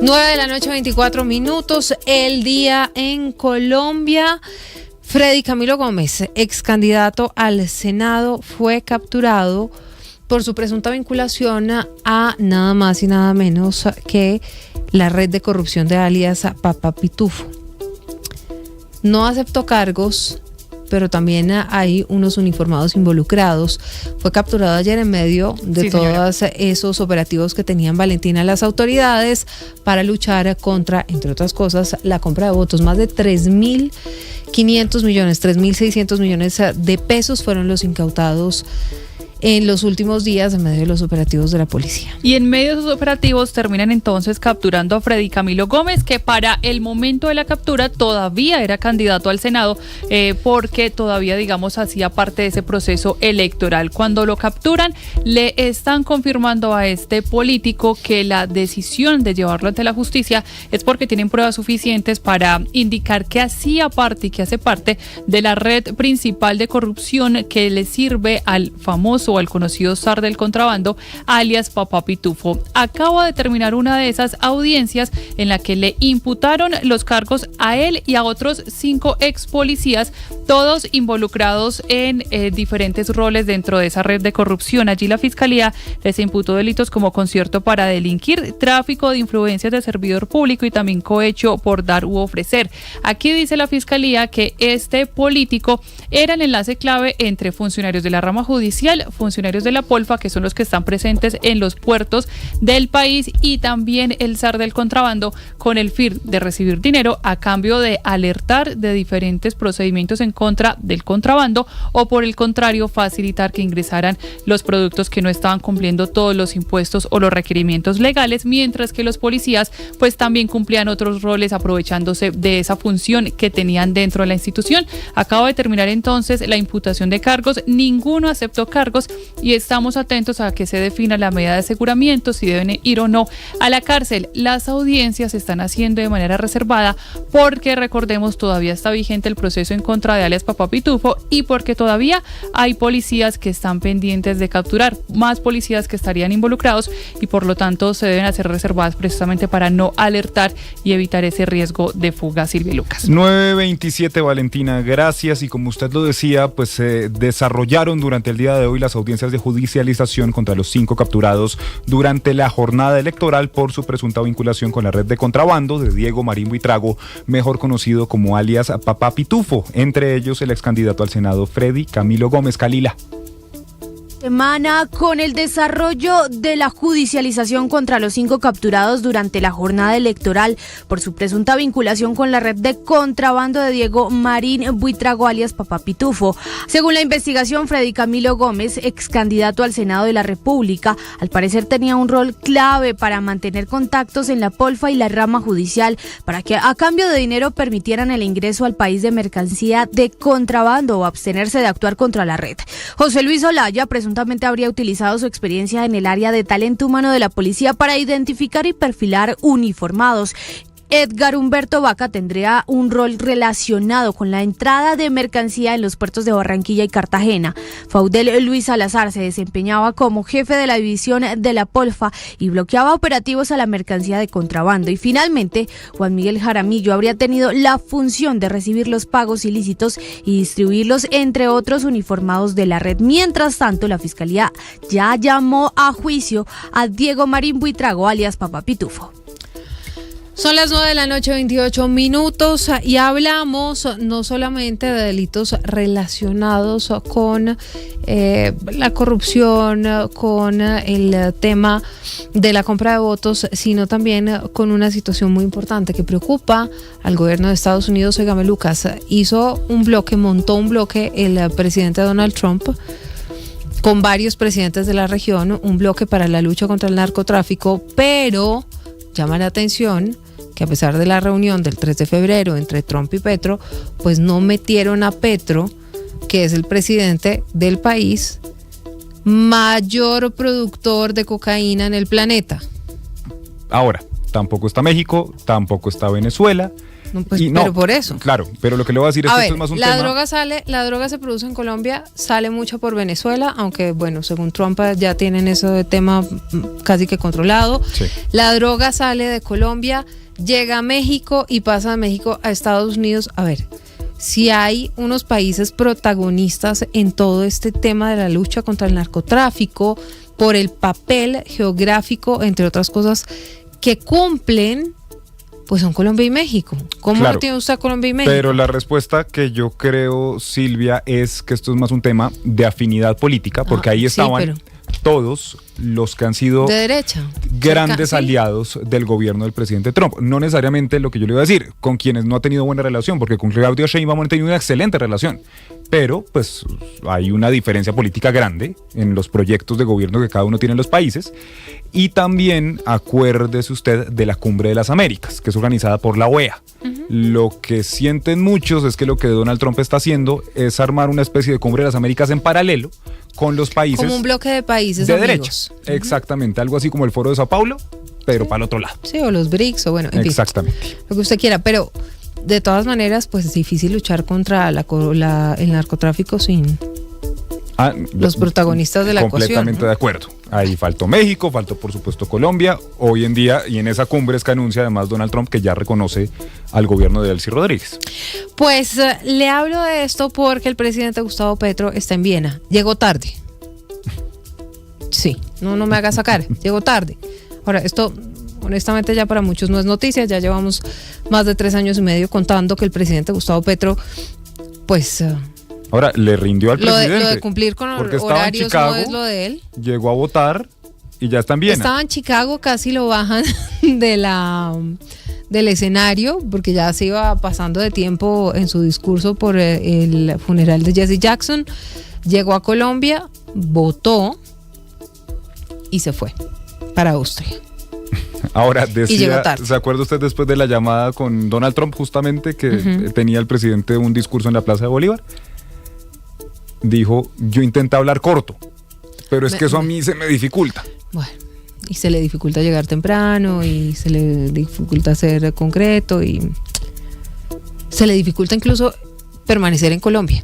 9:24 p.m, el día en Colombia. Freddy Camilo Gómez, ex candidato al Senado, fue capturado por su presunta vinculación a nada más y nada menos que la red de corrupción de alias Papá Pitufo. No aceptó cargos, pero también hay unos uniformados involucrados. Fue capturado ayer en medio de todos esos operativos que tenían Valentina las autoridades para luchar contra, entre otras cosas, la compra de votos. Más de 3.500 millones, 3.600 millones de pesos fueron los incautados en los últimos días en medio de los operativos de la policía. Y en medio de esos operativos terminan entonces capturando a Freddy Camilo Gómez, que para el momento de la captura todavía era candidato al Senado, porque todavía, digamos, hacía parte de ese proceso electoral. Cuando lo capturan, le están confirmando a este político que la decisión de llevarlo ante la justicia es porque tienen pruebas suficientes para indicar que hacía parte y que hace parte de la red principal de corrupción que le sirve al famoso o al conocido zar del contrabando, alias Papá Pitufo. Acaba de terminar una de esas audiencias en la que le imputaron los cargos a él y a otros 5 ex policías, todos involucrados en diferentes roles dentro de esa red de corrupción. Allí la Fiscalía les imputó delitos como concierto para delinquir, tráfico de influencias de servidor público y también cohecho por dar u ofrecer. Aquí dice la Fiscalía que este político era el enlace clave entre funcionarios de la rama judicial, funcionarios de la Polfa, que son los que están presentes en los puertos del país, y también el zar del contrabando, con el fin de recibir dinero a cambio de alertar de diferentes procedimientos en contra del contrabando, o por el contrario facilitar que ingresaran los productos que no estaban cumpliendo todos los impuestos o los requerimientos legales, mientras que los policías pues también cumplían otros roles aprovechándose de esa función que tenían dentro de la institución. Acaba de terminar entonces la imputación de cargos, ninguno aceptó cargos y estamos atentos a que se defina la medida de aseguramiento, si deben ir o no a la cárcel. Las audiencias se están haciendo de manera reservada porque, recordemos, todavía está vigente el proceso en contra de alias Papá Pitufo y porque todavía hay policías que están pendientes de capturar, más policías que estarían involucrados y por lo tanto se deben hacer reservadas precisamente para no alertar y evitar ese riesgo de fuga. Silvia Lucas. 9:27, Valentina, gracias. Y como usted lo decía, pues se desarrollaron durante el día de hoy las audiencias de judicialización contra los 5 capturados durante la jornada electoral por su presunta vinculación con la red de contrabando de Diego Marín Buitrago, mejor conocido como alias Papá Pitufo, entre ellos el ex candidato al Senado Freddy Camilo Gómez. Calila. Semana con el desarrollo de la judicialización contra los 5 capturados durante la jornada electoral por su presunta vinculación con la red de contrabando de Diego Marín Buitrago alias Papá Pitufo. Según la investigación, Freddy Camilo Gómez, ex candidato al Senado de la República, al parecer tenía un rol clave para mantener contactos en la Polfa y la rama judicial para que a cambio de dinero permitieran el ingreso al país de mercancía de contrabando o abstenerse de actuar contra la red. José Luis Olaya, presuntamente habría utilizado su experiencia en el área de talento humano de la policía para identificar y perfilar uniformados. Edgar Humberto Vaca tendría un rol relacionado con la entrada de mercancía en los puertos de Barranquilla y Cartagena. Faudel Luis Salazar se desempeñaba como jefe de la división de la Polfa y bloqueaba operativos a la mercancía de contrabando. Y finalmente, Juan Miguel Jaramillo habría tenido la función de recibir los pagos ilícitos y distribuirlos entre otros uniformados de la red. Mientras tanto, la Fiscalía ya llamó a juicio a Diego Marín Buitrago, alias Papá Pitufo. Son las 9:28 p.m. y hablamos no solamente de delitos relacionados con la corrupción, con el tema de la compra de votos, sino también con una situación muy importante que preocupa al gobierno de Estados Unidos. Óigame, Lucas, montó un bloque el presidente Donald Trump con varios presidentes de la región, un bloque para la lucha contra el narcotráfico, pero llama la atención que a pesar de la reunión del 3 de febrero entre Trump y Petro, pues no metieron a Petro, que es el presidente del país mayor productor de cocaína en el planeta. Ahora, tampoco está México, tampoco está Venezuela. No, pues, pero por eso. Claro, pero lo que le voy a decir es que esto es más un la tema. La droga se produce en Colombia, sale mucho por Venezuela, aunque bueno, según Trump ya tienen ese tema casi que controlado. Sí. La droga sale de Colombia, llega a México y pasa de México a Estados Unidos. A ver, si hay unos países protagonistas en todo este tema de la lucha contra el narcotráfico, por el papel geográfico, entre otras cosas, que cumplen, pues son Colombia y México. ¿Cómo Claro, lo tiene usted a Colombia y México? Pero la respuesta que yo creo, Silvia, es que esto es más un tema de afinidad política, porque ahí estaban todos los que han sido de derecha, grandes aliados del gobierno del presidente Trump. No necesariamente lo que yo le iba a decir, con quienes no ha tenido buena relación, porque con Claudia Sheinbaum ha tenido una excelente relación, pero pues hay una diferencia política grande en los proyectos de gobierno que cada uno tiene en los países. Y también acuérdese usted de la Cumbre de las Américas, que es organizada por la OEA. Lo que sienten muchos es que lo que Donald Trump está haciendo es armar una especie de Cumbre de las Américas en paralelo con los países, como un bloque de países de amigos. derecha. Exactamente, algo así como el Foro de Sao Paulo, pero para el otro lado. Sí, o los BRICS, o bueno, en Exactamente. fin, lo que usted quiera, pero de todas maneras, pues es difícil luchar contra el narcotráfico sin los protagonistas de la ecuación. Completamente de acuerdo. Ahí faltó México, faltó por supuesto Colombia. Hoy en día, y en esa cumbre es que anuncia además Donald Trump que ya reconoce al gobierno de Delcy Rodríguez. Pues le hablo de esto porque el presidente Gustavo Petro está en Viena. Llegó tarde. Sí, no me haga sacar. Llegó tarde. Ahora, esto honestamente ya para muchos no es noticia. Ya llevamos más de 3 años y medio contando que el presidente Gustavo Petro, pues... Ahora, le rindió al presidente. Lo de cumplir con horarios Chicago, no es lo de él. Llegó a votar y ya está en Viena. Estaba en Chicago, casi lo bajan del escenario, porque ya se iba pasando de tiempo en su discurso por el funeral de Jesse Jackson. Llegó a Colombia, votó y se fue para Austria. Ahora, decía, tarde. ¿se acuerda usted después de la llamada con Donald Trump justamente que tenía el presidente un discurso en la Plaza de Bolívar? Dijo, yo intenté hablar corto, pero es que eso a mí se me dificulta. Bueno, y se le dificulta llegar temprano, y se le dificulta ser concreto, y se le dificulta incluso permanecer en Colombia.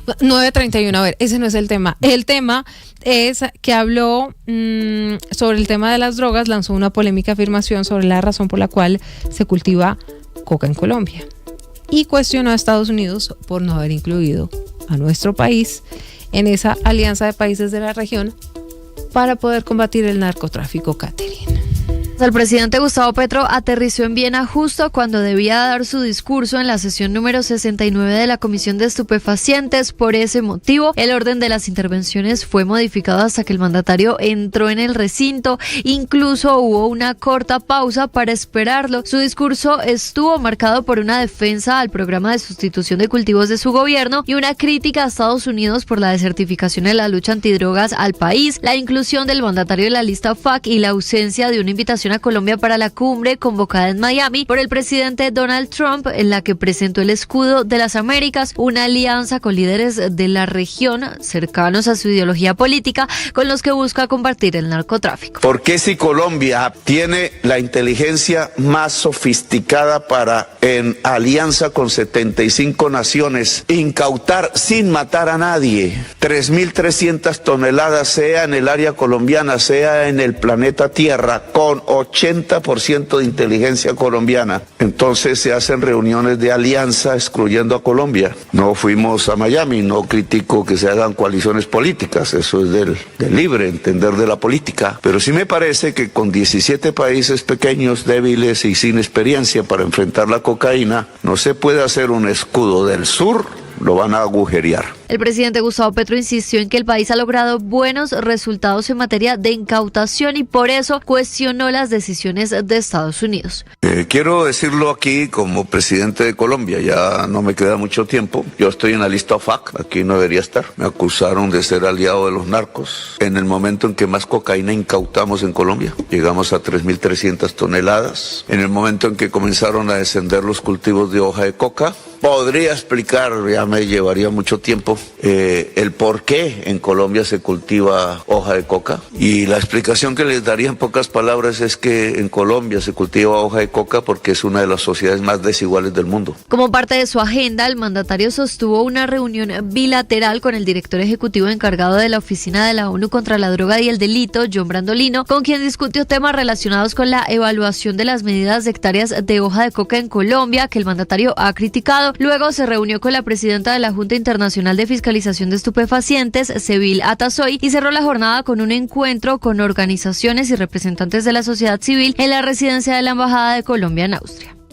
9:31, a ver, ese no es el tema. El tema es que habló sobre el tema de las drogas, lanzó una polémica afirmación sobre la razón por la cual se cultiva coca en Colombia. Y cuestionó a Estados Unidos por no haber incluido a nuestro país en esa alianza de países de la región para poder combatir el narcotráfico, Catherine. El presidente Gustavo Petro aterrizó en Viena justo cuando debía dar su discurso en la sesión número 69 de la Comisión de Estupefacientes. Por ese motivo, el orden de las intervenciones fue modificado hasta que el mandatario entró en el recinto. Incluso hubo una corta pausa para esperarlo. Su discurso estuvo marcado por una defensa al programa de sustitución de cultivos de su gobierno y una crítica a Estados Unidos por la desertificación de la lucha antidrogas al país, la inclusión del mandatario en la lista FAC y la ausencia de una invitación a Colombia para la cumbre convocada en Miami por el presidente Donald Trump, en la que presentó el escudo de las Américas, una alianza con líderes de la región cercanos a su ideología política, con los que busca combatir el narcotráfico. ¿Por qué si Colombia tiene la inteligencia más sofisticada para, en alianza con 75 naciones, incautar sin matar a nadie 3.300 toneladas, sea en el área colombiana, sea en el planeta Tierra, con 80% de inteligencia colombiana? Entonces se hacen reuniones de alianza excluyendo a Colombia. No fuimos a Miami, no critico que se hagan coaliciones políticas, eso es del libre entender de la política, pero sí me parece que con 17 países pequeños, débiles y sin experiencia para enfrentar la cocaína, no se puede hacer un escudo del sur, lo van a agujerear. El presidente Gustavo Petro insistió en que el país ha logrado buenos resultados en materia de incautación y por eso cuestionó las decisiones de Estados Unidos. Quiero decirlo aquí como presidente de Colombia, ya no me queda mucho tiempo. Yo estoy en la lista FAC, aquí no debería estar. Me acusaron de ser aliado de los narcos. En el momento en que más cocaína incautamos en Colombia, llegamos a 3.300 toneladas. En el momento en que comenzaron a descender los cultivos de hoja de coca, podría explicar, ya me llevaría mucho tiempo, el por qué en Colombia se cultiva hoja de coca. Y la explicación que les daría en pocas palabras es que en Colombia se cultiva hoja de coca porque es una de las sociedades más desiguales del mundo. Como parte de su agenda, el mandatario sostuvo una reunión bilateral con el director ejecutivo encargado de la Oficina de la ONU contra la Droga y el Delito, John Brandolino, con quien discutió temas relacionados con la evaluación de las medidas de hectáreas de hoja de coca en Colombia, que el mandatario ha criticado. Luego se reunió con la presidenta de la Junta Internacional de Fiscalización de Estupefacientes, Sevil Atasoy, y cerró la jornada con un encuentro con organizaciones y representantes de la sociedad civil en la residencia de la Embajada de Colombia en Austria.